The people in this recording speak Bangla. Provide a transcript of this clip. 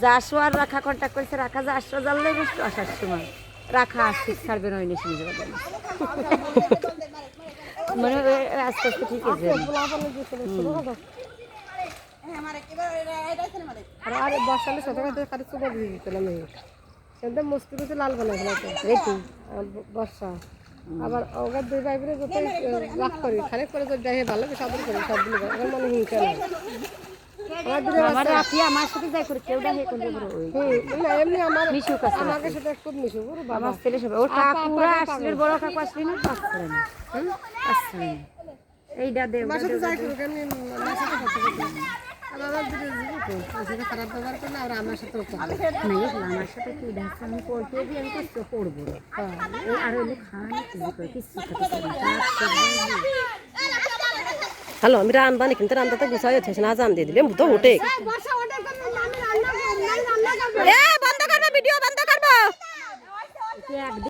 যাসো আর রাখা কন্ট্যাক্ট করেছে, রাখা যা আসছো জানলে বসতো আসার সময় রাখা আসছে ছাড়বে নয় নিয়ে শুনে যাবে মানে আস্তে আস্তে ঠিক আছে। আরে বর্ষালে ছোট কারো চুপা দিয়ে দিত না মেয়ে সেটা মস্তি করতে লাল বানাই ফেলাতো রেটি বর্ষা আবার ওগার দুই ভাই বোনে যত রাগ করি খানিক করে যদি দেখে ভালো সাদর করি সবগুলো আমার মনে হিংসা নাই আমার রাফি আমার সাথে যাই করে কেউ দেখে কোন এমনি আমার মিশুক আছে আমাকে সাথে খুব মিশু ওর বাবা আমার ছেলে সব ওর কাকুরা আসলে বড় কাকু আসলে না পাস করে না আসছে না এইটা দে আমার সাথে যাই করি কেমনি আমার সাথে কথা বলতে আমার দিকে জীবন খারাপ ব্যবহার করলে আর আমার সাথে আমার সাথে কি দেখছে আমি পড়তে দিয়ে আমি কিছু পড়বো আর ওই খান কিছু হ্যালো আমি রান্না কিন্তু রান্নাতে গুছাই হচ্ছে না জান দিয়ে দিলে তো উঠে বন্ধ করবো ভিডিও বন্ধ করবো।